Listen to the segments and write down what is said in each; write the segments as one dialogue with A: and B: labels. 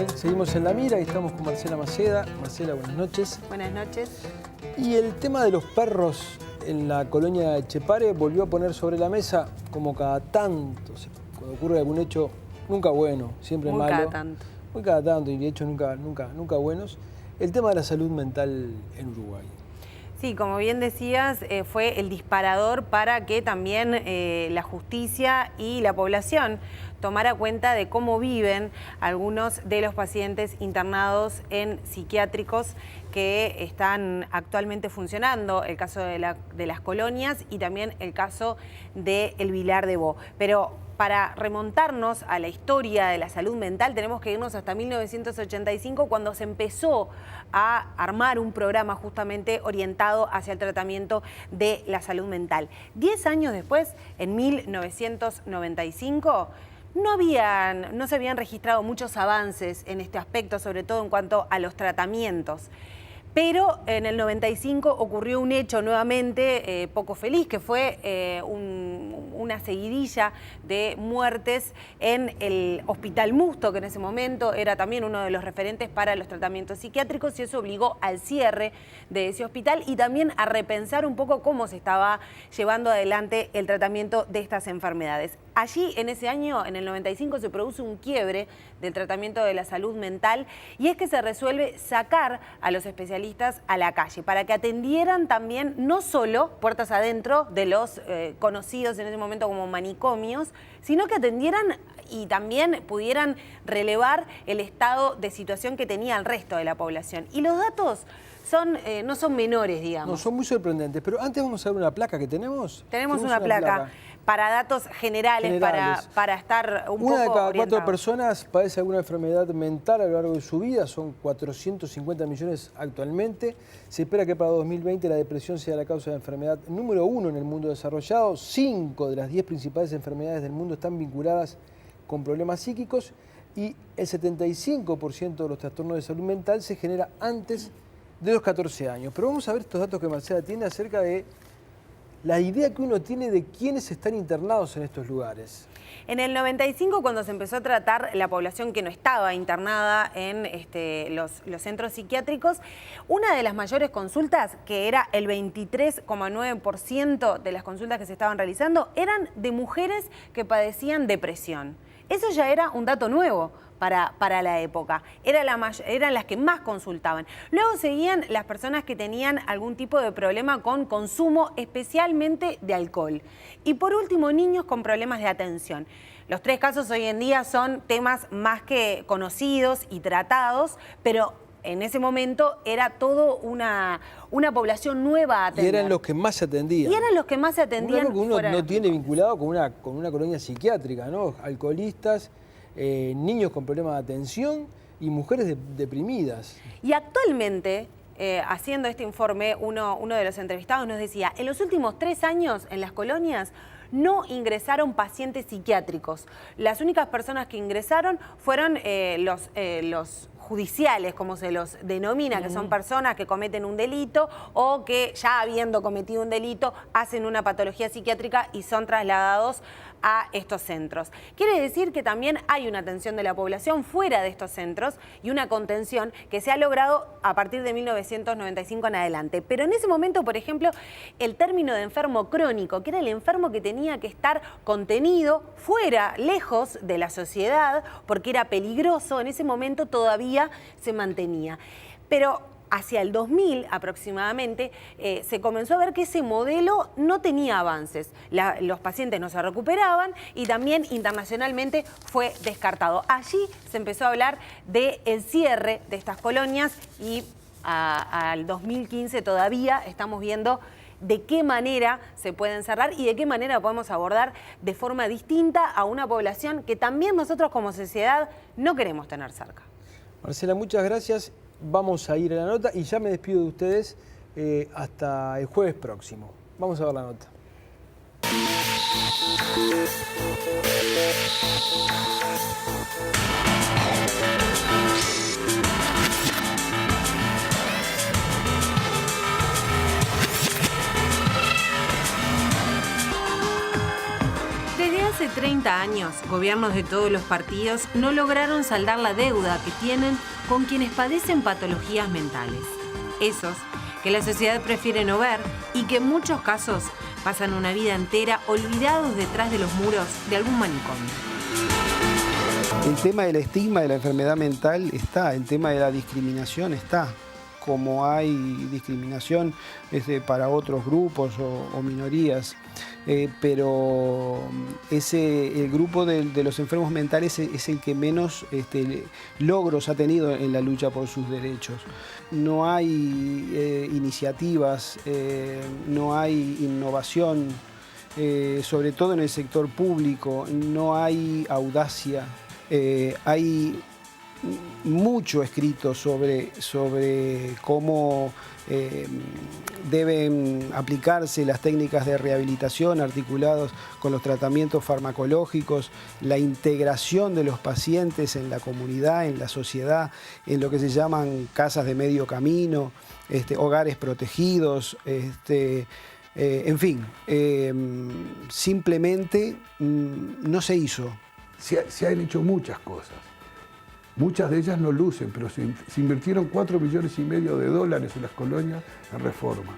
A: Uruguay. Seguimos en La Mira y estamos con Marcela Maceda. Marcela, buenas noches.
B: Buenas noches.
A: Y el tema de los perros en la colonia de Etxepare volvió a poner sobre la mesa, como cada tanto, cuando ocurre algún hecho nunca bueno, siempre
B: Muy
A: malo.
B: cada tanto.
A: Muy cada tanto, y de hecho nunca buenos. El tema de la salud mental en Uruguay.
B: Sí, como bien decías, fue el disparador para que también la justicia y la población tomara cuenta de cómo viven algunos de los pacientes internados en psiquiátricos que están actualmente funcionando, el caso de las colonias y también el caso de El Vilar de Bo. Pero para remontarnos a la historia de la salud mental tenemos que irnos hasta 1985, cuando se empezó a armar un programa justamente orientado hacia el tratamiento de la salud mental. 10 años después, en 1995, no se habían registrado muchos avances en este aspecto, sobre todo en cuanto a los tratamientos. Pero en el 95 ocurrió un hecho nuevamente poco feliz, que fue una seguidilla de muertes en el Hospital Musto, que en ese momento era también uno de los referentes para los tratamientos psiquiátricos, y eso obligó al cierre de ese hospital y también a repensar un poco cómo se estaba llevando adelante el tratamiento de estas enfermedades. Allí, en ese año, en el 95, se produce un quiebre del tratamiento de la salud mental, y es que se resuelve sacar a los especialistas a la calle para que atendieran también, no solo puertas adentro de los conocidos en ese momento como manicomios, sino que atendieran y también pudieran relevar el estado de situación que tenía el resto de la población. Y los datos no son menores, digamos.
A: No, son muy sorprendentes, pero antes vamos a ver una placa que tenemos.
B: Tenemos una placa para datos generales. Para estar un poco
A: Una de cada
B: orientados.
A: 4 personas padece alguna enfermedad mental a lo largo de su vida, son 450 millones actualmente. Se espera que para 2020 la depresión sea la causa de enfermedad número 1 en el mundo desarrollado. 5 de las 10 principales enfermedades del mundo están vinculadas con problemas psíquicos, y el 75% de los trastornos de salud mental se genera antes de los 14 años. Pero vamos a ver estos datos que Marcela tiene acerca de la idea que uno tiene de quiénes están internados en estos lugares.
B: En el 95, cuando se empezó a tratar la población que no estaba internada en los centros psiquiátricos, una de las mayores consultas, que era el 23,9% de las consultas que se estaban realizando, eran de mujeres que padecían depresión. Eso ya era un dato nuevo para la época. Eran las que más consultaban. Luego seguían las personas que tenían algún tipo de problema con consumo, especialmente de alcohol. Y por último, niños con problemas de atención. Los 3 casos hoy en día son temas más que conocidos y tratados, pero en ese momento era todo una población nueva a atender.
A: Y eran los que más se atendían.
B: Algo
A: que uno no tiene vinculado con una colonia psiquiátrica, ¿no? Alcoholistas, niños con problemas de atención y mujeres deprimidas.
B: Y actualmente, haciendo este informe, uno de los entrevistados nos decía, en los últimos 3 años en las colonias no ingresaron pacientes psiquiátricos. Las únicas personas que ingresaron fueron los judiciales, como se los denomina, que son personas que cometen un delito o que ya habiendo cometido un delito hacen una patología psiquiátrica y son trasladados a estos centros. Quiere decir que también hay una atención de la población fuera de estos centros y una contención que se ha logrado a partir de 1995 en adelante. Pero en ese momento, por ejemplo, el término de enfermo crónico, que era el enfermo que tenía que estar contenido fuera, lejos de la sociedad, porque era peligroso, en ese momento todavía se mantenía. Pero hacia el 2000 aproximadamente se comenzó a ver que ese modelo no tenía avances. Los pacientes no se recuperaban y también internacionalmente fue descartado. Allí se empezó a hablar del cierre de estas colonias y al 2015 todavía estamos viendo de qué manera se pueden cerrar y de qué manera podemos abordar de forma distinta a una población que también nosotros como sociedad no queremos tener cerca.
A: Marcela, muchas gracias. Vamos a ir a la nota y ya me despido de ustedes hasta el jueves próximo. Vamos a ver la nota.
B: hace 30 años, gobiernos de todos los partidos no lograron saldar la deuda que tienen con quienes padecen patologías mentales. Esos que la sociedad prefiere no ver y que en muchos casos pasan una vida entera olvidados detrás de los muros de algún manicomio.
C: El tema del estigma de la enfermedad mental está, el tema de la discriminación está, como hay discriminación para otros grupos o minorías, pero el grupo de los enfermos mentales es el que menos logros ha tenido en la lucha por sus derechos. No hay iniciativas, no hay innovación, sobre todo en el sector público, no hay audacia. Hay mucho escrito sobre cómo deben aplicarse las técnicas de rehabilitación articulados con los tratamientos farmacológicos, la integración de los pacientes en la comunidad, en la sociedad, en lo que se llaman casas de medio camino, hogares protegidos, en fin, simplemente no se hizo.
D: Se han hecho muchas cosas. Muchas de ellas no lucen, pero se invirtieron $4,5 millones en las colonias en reforma.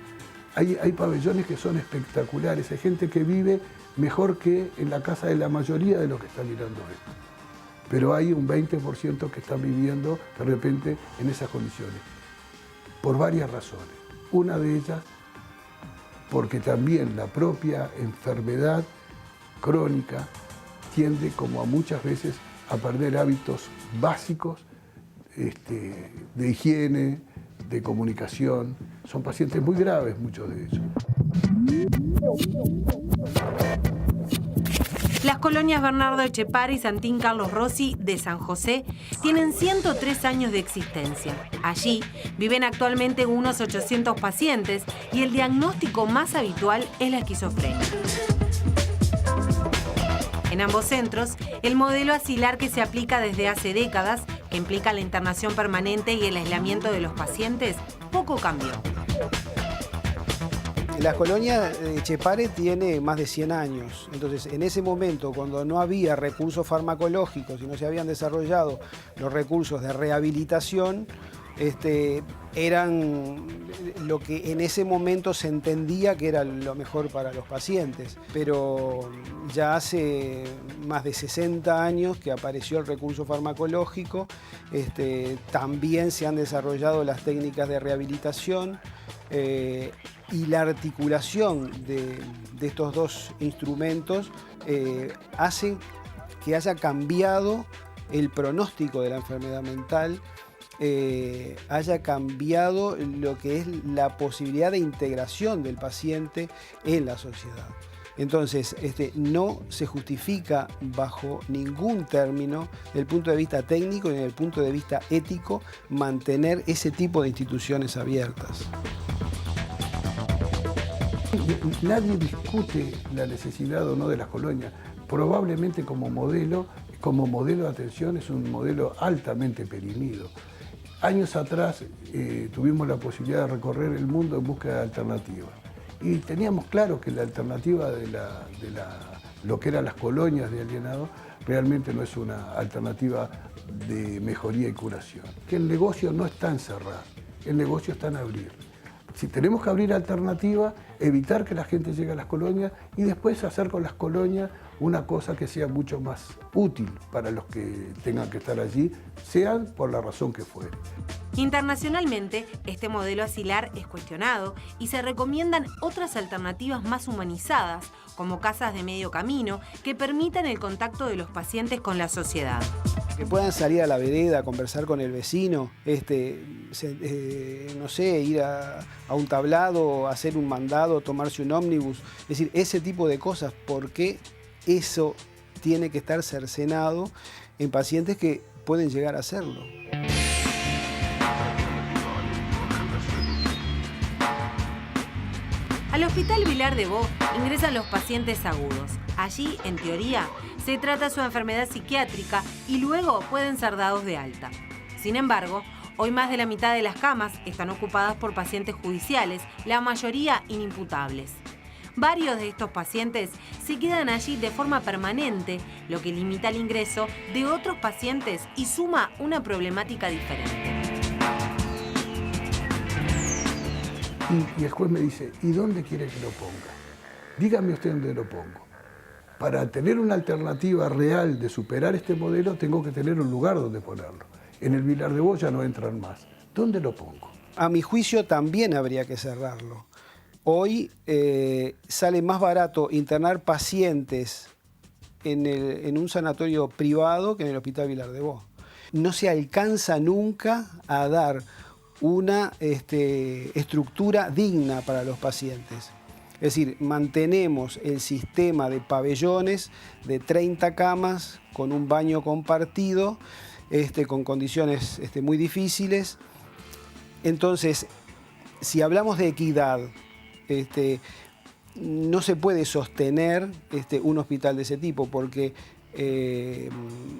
D: Hay pabellones que son espectaculares, hay gente que vive mejor que en la casa de la mayoría de los que están mirando esto. Pero hay un 20% que están viviendo de repente en esas condiciones, por varias razones. Una de ellas, porque también la propia enfermedad crónica tiende, como a muchas veces, a perder hábitos básicos de higiene, de comunicación. Son pacientes muy graves, muchos de ellos.
B: Las colonias Bernardo Etxepare y Santín Carlos Rossi de San José tienen 103 años de existencia. Allí viven actualmente unos 800 pacientes y el diagnóstico más habitual es la esquizofrenia. En ambos centros, el modelo asilar que se aplica desde hace décadas, que implica la internación permanente y el aislamiento de los pacientes, poco cambió.
C: La colonia Etxepare tiene más de 100 años, entonces en ese momento, cuando no había recursos farmacológicos y no se habían desarrollado los recursos de rehabilitación, eran lo que en ese momento se entendía que era lo mejor para los pacientes. Pero ya hace más de 60 años que apareció el recurso farmacológico, también se han desarrollado las técnicas de rehabilitación y la articulación de estos dos instrumentos hace que haya cambiado el pronóstico de la enfermedad mental, haya cambiado lo que es la posibilidad de integración del paciente en la sociedad. Entonces, no se justifica bajo ningún término, desde el punto de vista técnico y desde el punto de vista ético, mantener ese tipo de instituciones abiertas.
D: Nadie discute la necesidad o no de las colonias. Probablemente como modelo de atención es un modelo altamente perimido. Años atrás tuvimos la posibilidad de recorrer el mundo en búsqueda de alternativas. Y teníamos claro que la alternativa de lo que eran las colonias de alienados realmente no es una alternativa de mejoría y curación. Que el negocio no está en cerrar, el negocio está en abrir. Si tenemos que abrir alternativas, evitar que la gente llegue a las colonias y después hacer con las colonias una cosa que sea mucho más útil para los que tengan que estar allí, sean por la razón que fuere.
B: Internacionalmente, este modelo asilar es cuestionado y se recomiendan otras alternativas más humanizadas, como casas de medio camino, que permitan el contacto de los pacientes con la sociedad.
C: Que puedan salir a la vereda, conversar con el vecino, no sé, ir a un tablado, hacer un mandado, tomarse un ómnibus. Es decir, ese tipo de cosas, porque eso tiene que estar cercenado en pacientes que pueden llegar a hacerlo.
B: Al Hospital Vilar de Bo ingresan los pacientes agudos. Allí, en teoría, se trata su enfermedad psiquiátrica y luego pueden ser dados de alta. Sin embargo, hoy más de la mitad de las camas están ocupadas por pacientes judiciales, la mayoría inimputables. varios de estos pacientes se quedan allí de forma permanente, lo que limita el ingreso de otros pacientes y suma una problemática diferente.
D: Y el juez me dice, ¿y dónde quiere que lo ponga? Dígame usted dónde lo pongo. Para tener una alternativa real de superar este modelo, tengo que tener un lugar donde ponerlo. En el Vilar de Bo ya no entran más. ¿Dónde lo pongo?
C: A mi juicio también habría que cerrarlo. Hoy sale más barato internar pacientes en un sanatorio privado que en el Hospital Vilar de Bo. No se alcanza nunca a dar una estructura digna para los pacientes. Es decir, mantenemos el sistema de pabellones de 30 camas con un baño compartido, con condiciones muy difíciles. Entonces, si hablamos de equidad, no se puede sostener un hospital de ese tipo porque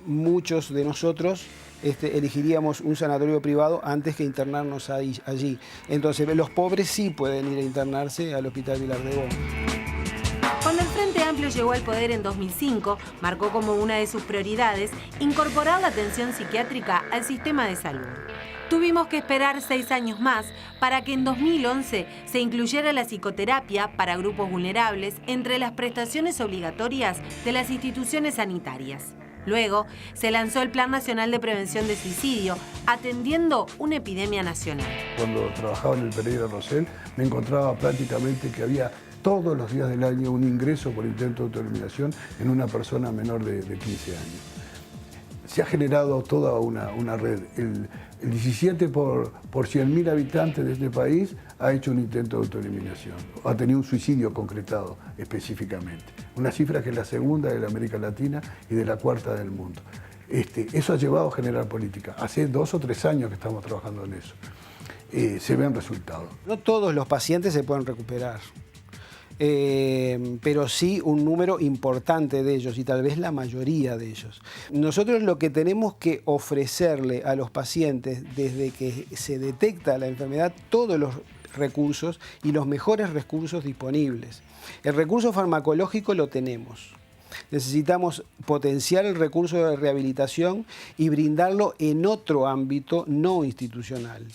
C: muchos de nosotros elegiríamos un sanatorio privado antes que internarnos allí. Entonces, los pobres sí pueden ir a internarse al Hospital Vilar de Bo.
B: Cuando el Frente Amplio llegó al poder en 2005, marcó como una de sus prioridades incorporar la atención psiquiátrica al sistema de salud. Tuvimos que esperar 6 años más para que en 2011 se incluyera la psicoterapia para grupos vulnerables entre las prestaciones obligatorias de las instituciones sanitarias. Luego, se lanzó el Plan Nacional de Prevención de Suicidio, atendiendo una epidemia nacional.
D: Cuando trabajaba en el Pereira Rosell, me encontraba prácticamente que había todos los días del año un ingreso por intento de autoeliminación en una persona menor de 15 años. Se ha generado toda una red. El 17 por 100.000 habitantes de este país ha hecho un intento de autoeliminación, ha tenido un suicidio concretado específicamente. Una cifra que es la segunda de la América Latina y de la cuarta del mundo. Eso ha llevado a generar política. Hace 2 o 3 años que estamos trabajando en eso. Se ven resultados.
C: No todos los pacientes se pueden recuperar. Pero sí un número importante de ellos y tal vez la mayoría de ellos. Nosotros lo que tenemos que ofrecerle a los pacientes desde que se detecta la enfermedad, todos los recursos y los mejores recursos disponibles. El recurso farmacológico lo tenemos. Necesitamos potenciar el recurso de rehabilitación y brindarlo en otro ámbito no institucional.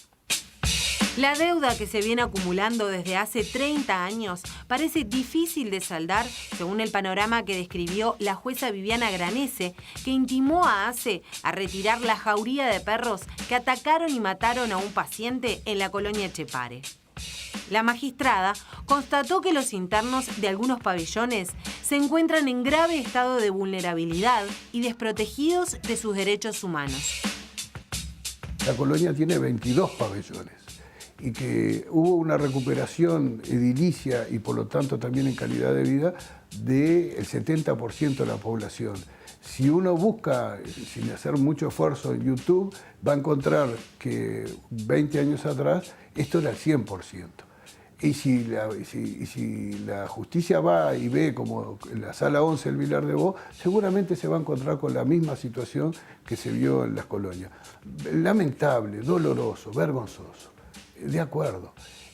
B: La deuda que se viene acumulando desde hace 30 años parece difícil de saldar, según el panorama que describió la jueza Viviana Granese, que intimó a ACE a retirar la jauría de perros que atacaron y mataron a un paciente en la colonia Etxepare. La magistrada constató que los internos de algunos pabellones se encuentran en grave estado de vulnerabilidad y desprotegidos de sus derechos humanos.
D: La colonia tiene 22 pabellones. Y que hubo una recuperación edilicia y por lo tanto también en calidad de vida del 70% de la población. Si uno busca, sin hacer mucho esfuerzo en YouTube, va a encontrar que 20 años atrás esto era el 100%. Y si la justicia va y ve como en la sala 11 del Vilar de Bo, seguramente se va a encontrar con la misma situación que se vio en las colonias. Lamentable, doloroso, vergonzoso. De acuerdo.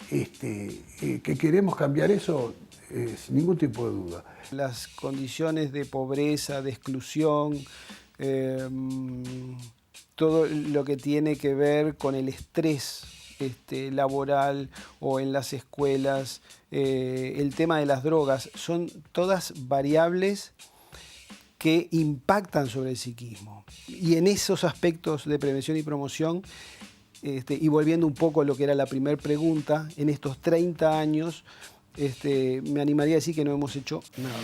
D: Que queremos cambiar eso sin ningún tipo de duda.
C: Las condiciones de pobreza, de exclusión, todo lo que tiene que ver con el estrés laboral o en las escuelas, el tema de las drogas, son todas variables que impactan sobre el psiquismo. Y en esos aspectos de prevención y promoción, y volviendo un poco a lo que era la primera pregunta, en estos 30 años me animaría a decir que no hemos hecho nada.